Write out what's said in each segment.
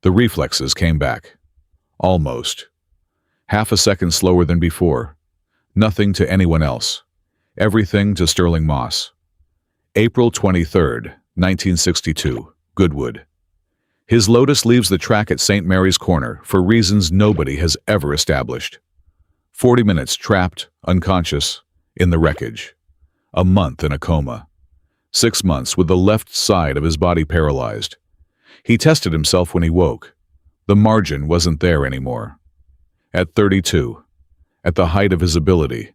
The reflexes came back. Almost. Half a second slower than before. Nothing to anyone else. Everything to Stirling Moss. April 23rd, 1962, Goodwood. His Lotus leaves the track at St. Mary's Corner for reasons nobody has ever established. 40 minutes trapped, unconscious, in the wreckage. A month in a coma. 6 months with the left side of his body paralyzed. He tested himself when he woke. The margin wasn't there anymore. At 32, at the height of his ability,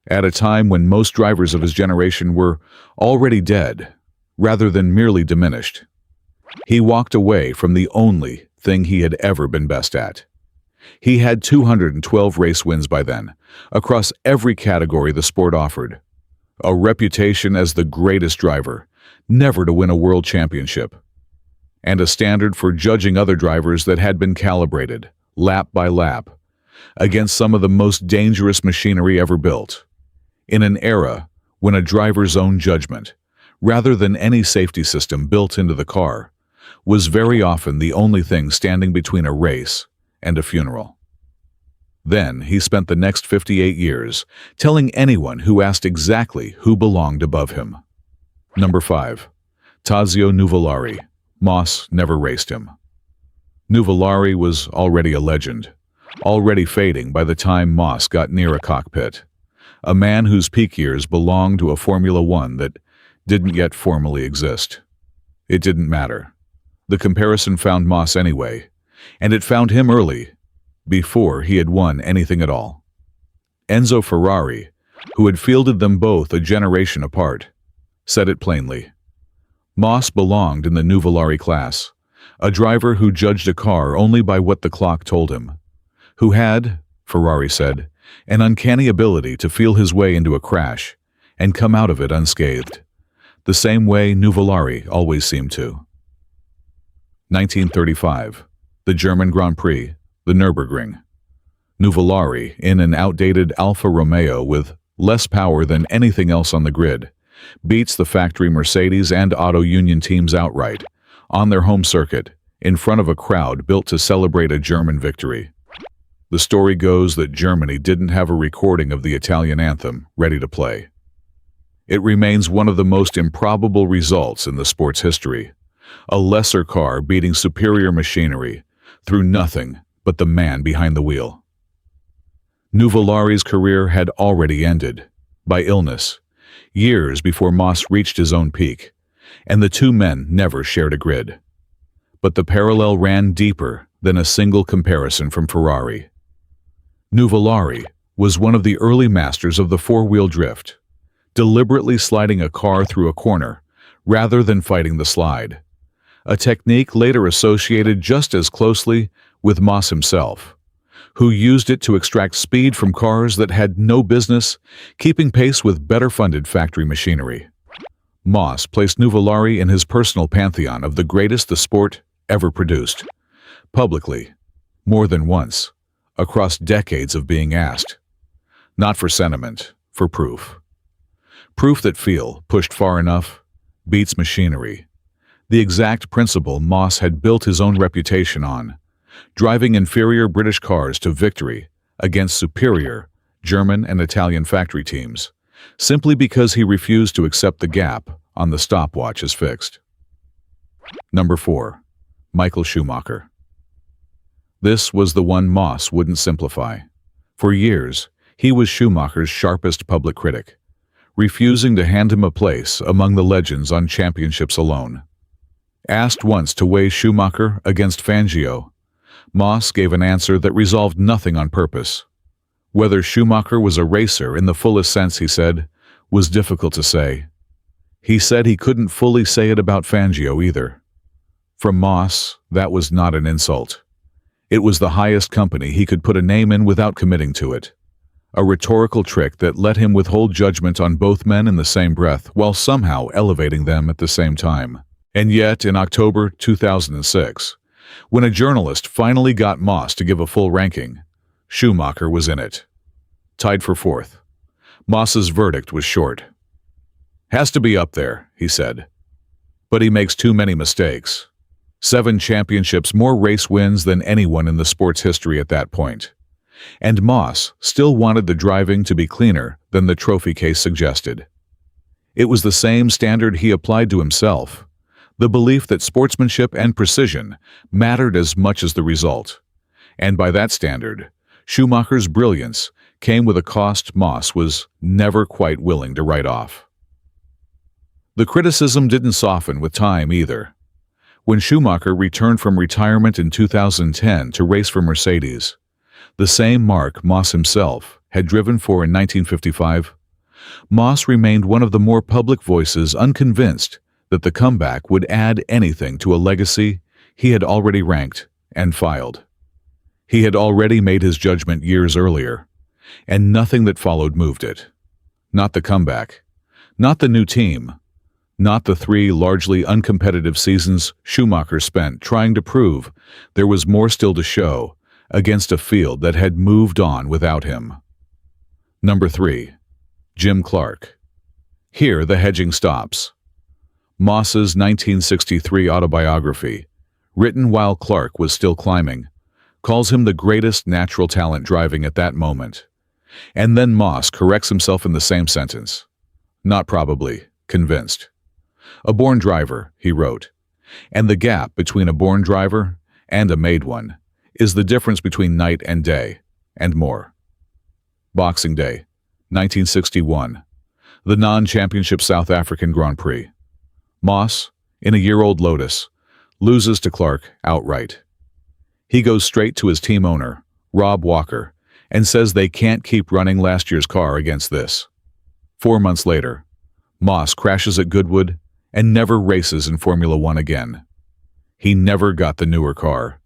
at a time when most drivers of his generation were already dead, rather than merely diminished, he walked away from the only thing he had ever been best at. He had 212 race wins by then, across every category the sport offered. A reputation as the greatest driver, never to win a world championship. And a standard for judging other drivers that had been calibrated, lap by lap, against some of the most dangerous machinery ever built. In an era when a driver's own judgment, rather than any safety system built into the car, was very often the only thing standing between a race and a funeral. Then he spent the next 58 years telling anyone who asked exactly who belonged above him. Number 5. Tazio Nuvolari. Moss never raced him. Nuvolari was already a legend, already fading by the time Moss got near a cockpit. A man whose peak years belonged to a Formula One that didn't yet formally exist. It didn't matter. The comparison found Moss anyway, and it found him early, before he had won anything at all. Enzo Ferrari, who had fielded them both a generation apart, said it plainly. Moss belonged in the Nuvolari class, a driver who judged a car only by what the clock told him, who had, Ferrari said, an uncanny ability to feel his way into a crash and come out of it unscathed, the same way Nuvolari always seemed to. 1935, the German Grand Prix, the Nürburgring. Nuvolari, in an outdated Alfa Romeo with less power than anything else on the grid, beats the factory Mercedes and Auto Union teams outright, on their home circuit, in front of a crowd built to celebrate a German victory. The story goes that Germany didn't have a recording of the Italian anthem ready to play. It remains one of the most improbable results in the sport's history. A lesser car beating superior machinery through nothing but the man behind the wheel. Nuvolari's career had already ended, by illness, years before Moss reached his own peak, and the two men never shared a grid. But the parallel ran deeper than a single comparison from Ferrari. Nuvolari was one of the early masters of the four-wheel drift, deliberately sliding a car through a corner rather than fighting the slide, a technique later associated just as closely with Moss himself, who used it to extract speed from cars that had no business keeping pace with better-funded factory machinery. Moss placed Nuvolari in his personal pantheon of the greatest the sport ever produced, publicly, more than once, across decades of being asked. Not for sentiment, for proof. Proof that feel, pushed far enough, beats machinery. The exact principle Moss had built his own reputation on, driving inferior British cars to victory against superior German and Italian factory teams, simply because he refused to accept the gap on the stopwatch as fixed. Number 4. Michael Schumacher. This was the one Moss wouldn't simplify. For years, he was Schumacher's sharpest public critic, refusing to hand him a place among the legends on championships alone. Asked once to weigh Schumacher against Fangio, Moss gave an answer that resolved nothing on purpose. Whether Schumacher was a racer in the fullest sense, he said, was difficult to say. He said he couldn't fully say it about Fangio either. From Moss, that was not an insult. It was the highest company he could put a name in without committing to it. A rhetorical trick that let him withhold judgment on both men in the same breath while somehow elevating them at the same time. And yet, in October 2006, when a journalist finally got Moss to give a full ranking, Schumacher was in it. Tied for fourth. Moss's verdict was short. Has to be up there, he said. But he makes too many mistakes. 7 championships, more race wins than anyone in the sport's history at that point. And Moss still wanted the driving to be cleaner than the trophy case suggested. It was the same standard he applied to himself, the belief that sportsmanship and precision mattered as much as the result. And by that standard, Schumacher's brilliance came with a cost Moss was never quite willing to write off. The criticism didn't soften with time either. When Schumacher returned from retirement in 2010 to race for Mercedes, the same marque Moss himself had driven for in 1955, Moss remained one of the more public voices, unconvinced that the comeback would add anything to a legacy he had already ranked and filed. He had already made his judgment years earlier, and nothing that followed moved it. Not the comeback, not the new team, not the 3 largely uncompetitive seasons Schumacher spent trying to prove there was more still to show against a field that had moved on without him. Number 3. Jim Clark. Here the hedging stops. Moss's 1963 autobiography, written while Clark was still climbing, calls him the greatest natural talent driving at that moment. And then Moss corrects himself in the same sentence. Not probably, convinced. A born driver, he wrote, and the gap between a born driver and a made one is the difference between night and day, and more. Boxing Day, 1961, the non-championship South African Grand Prix. Moss, in a year-old Lotus, loses to Clark outright. He goes straight to his team owner, Rob Walker, and says they can't keep running last year's car against this. 4 months later, Moss crashes at Goodwood and never races in Formula One again. He never got the newer car.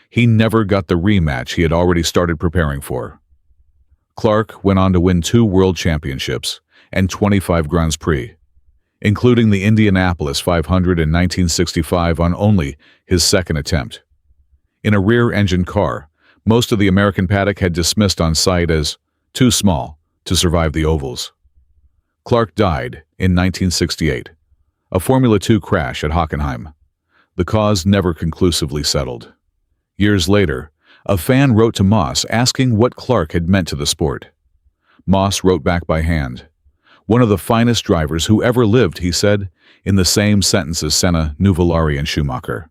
He never got the rematch he had already started preparing for. Clark went on to win 2 world championships and 25 Grands Prix, including the Indianapolis 500 in 1965 on only his second attempt. In a rear-engine car, most of the American paddock had dismissed on sight as too small to survive the ovals. Clark died in 1968, a Formula 2 crash at Hockenheim. The cause never conclusively settled. Years later, a fan wrote to Moss asking what Clark had meant to the sport. Moss wrote back by hand. One of the finest drivers who ever lived, he said, in the same sentence as Senna, Nuvolari, and Schumacher.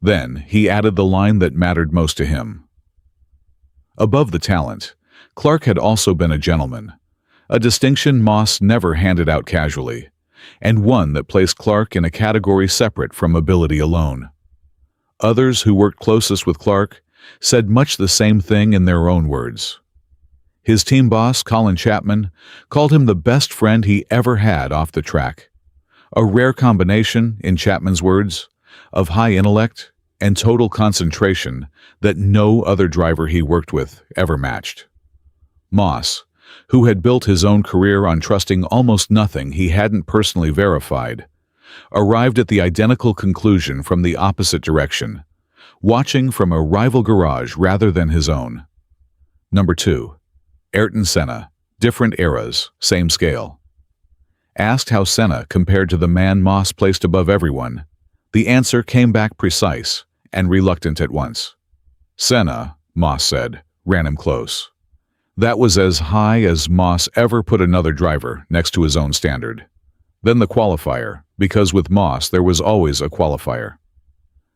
Then he added the line that mattered most to him. Above the talent, Clark had also been a gentleman, a distinction Moss never handed out casually, and one that placed Clark in a category separate from ability alone. Others who worked closest with Clark said much the same thing in their own words. His team boss, Colin Chapman, called him the best friend he ever had off the track. A rare combination, in Chapman's words, of high intellect and total concentration that no other driver he worked with ever matched. Moss, who had built his own career on trusting almost nothing he hadn't personally verified, arrived at the identical conclusion from the opposite direction, watching from a rival garage rather than his own. Number 2. Ayrton Senna. Different eras, same scale. Asked how Senna compared to the man Moss placed above everyone, the answer came back precise and reluctant at once. Senna, Moss said, ran him close. That was as high as Moss ever put another driver next to his own standard. Then the qualifier, because with Moss there was always a qualifier.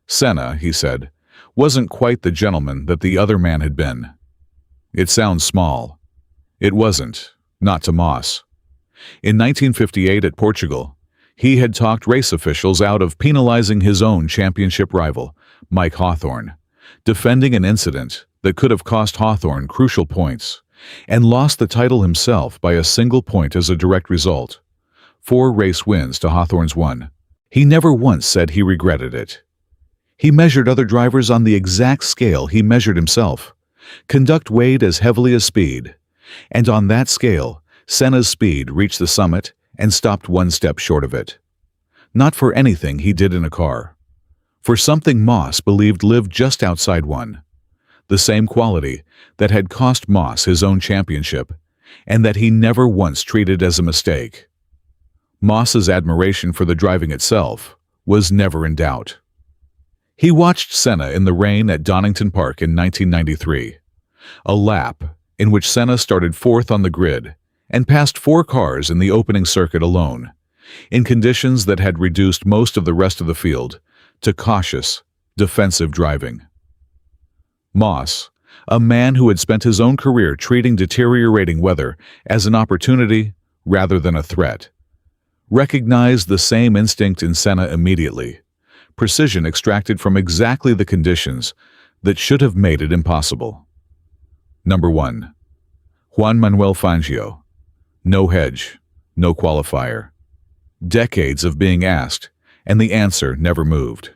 Senna, he said, wasn't quite the gentleman that the other man had been. It sounds small. It wasn't, not to Moss. In 1958 at Portugal, he had talked race officials out of penalizing his own championship rival, Mike Hawthorne, defending an incident that could have cost Hawthorne crucial points, and lost the title himself by a single point as a direct result. 4 race wins to Hawthorne's 1. He never once said he regretted it. He measured other drivers on the exact scale he measured himself. Conduct weighed as heavily as speed, and on that scale, Senna's speed reached the summit and stopped 1 step short of it. Not for anything he did in a car. For something Moss believed lived just outside one. The same quality that had cost Moss his own championship, and that he never once treated as a mistake. Moss's admiration for the driving itself was never in doubt. He watched Senna in the rain at Donington Park in 1993, a lap in which Senna started fourth on the grid and passed 4 cars in the opening circuit alone, in conditions that had reduced most of the rest of the field to cautious, defensive driving. Moss, a man who had spent his own career treating deteriorating weather as an opportunity rather than a threat, recognized the same instinct in Senna immediately, precision extracted from exactly the conditions that should have made it impossible. Number 1. Juan Manuel Fangio. No hedge, no qualifier. Decades of being asked, and the answer never moved.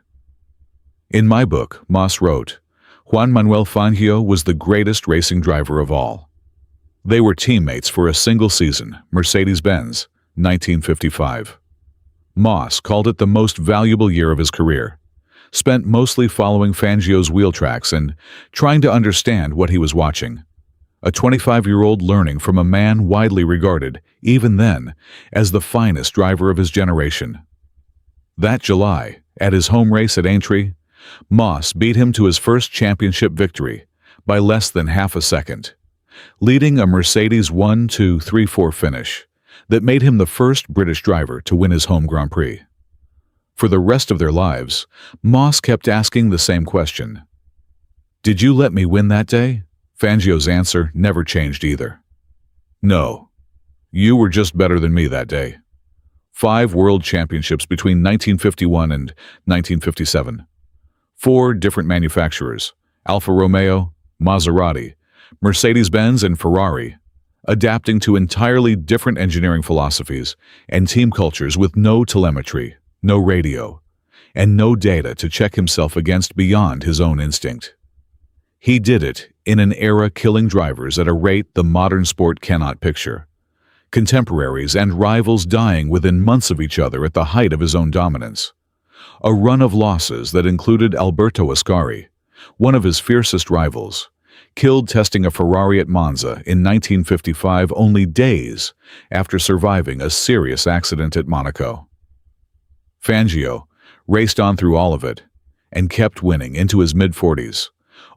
In my book, Moss wrote, Juan Manuel Fangio was the greatest racing driver of all. They were teammates for a single season, Mercedes-Benz, 1955. Moss called it the most valuable year of his career, spent mostly following Fangio's wheel tracks and trying to understand what he was watching. A 25-year-old learning from a man widely regarded, even then, as the finest driver of his generation. That July, at his home race at Aintree, Moss beat him to his first championship victory by less than half a second, leading a Mercedes 1-2-3-4 finish that made him the first British driver to win his home Grand Prix. For the rest of their lives, Moss kept asking the same question. Did you let me win that day? Fangio's answer never changed either. No, you were just better than me that day. 5 world championships between 1951 and 1957. 4 different manufacturers, Alfa Romeo, Maserati, Mercedes-Benz and Ferrari, adapting to entirely different engineering philosophies and team cultures with no telemetry, no radio, and no data to check himself against beyond his own instinct. He did it in an era killing drivers at a rate the modern sport cannot picture. Contemporaries and rivals dying within months of each other at the height of his own dominance. A run of losses that included Alberto Ascari, one of his fiercest rivals, killed testing a Ferrari at Monza in 1955 only days after surviving a serious accident at Monaco. Fangio raced on through all of it and kept winning into his mid-40s,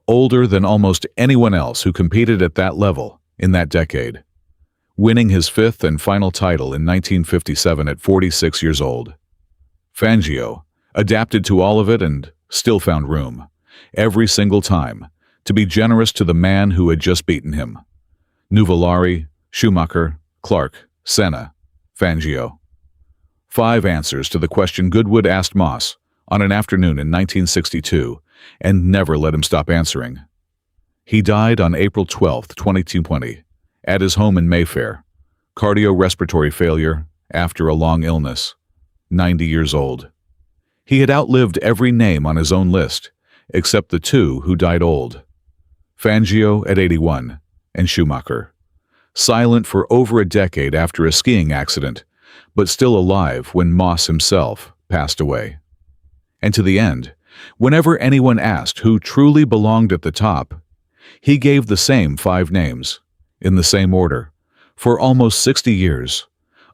older than almost anyone else who competed at that level in that decade, winning his 5th and final title in 1957 at 46 years old. Fangio adapted to all of it and still found room, every single time, to be generous to the man who had just beaten him. Nuvolari, Schumacher, Clark, Senna, Fangio. 5 answers to the question Goodwood asked Moss on an afternoon in 1962 and never let him stop answering. He died on April 12, 2020, at his home in Mayfair, cardiorespiratory failure after a long illness, 90 years old. He had outlived every name on his own list, except the 2 who died old. Fangio at 81, and Schumacher, silent for over a decade after a skiing accident, but still alive when Moss himself passed away. And to the end, whenever anyone asked who truly belonged at the top, he gave the same 5 names, in the same order, for almost 60 years,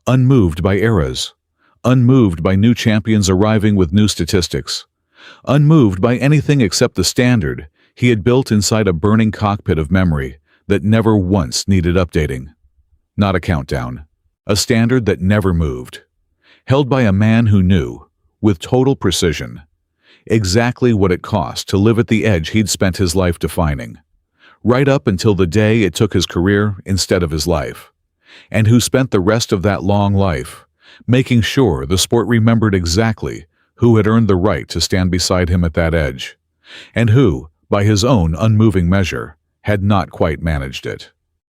unmoved by eras, unmoved by new champions arriving with new statistics, unmoved by anything except the standard he had built inside a burning cockpit of memory that never once needed updating. Not a countdown, a standard that never moved, held by a man who knew, with total precision, exactly what it cost to live at the edge he'd spent his life defining, right up until the day it took his career instead of his life, and who spent the rest of that long life making sure the sport remembered exactly who had earned the right to stand beside him at that edge, and who, by his own unmoving measure, had not quite managed it.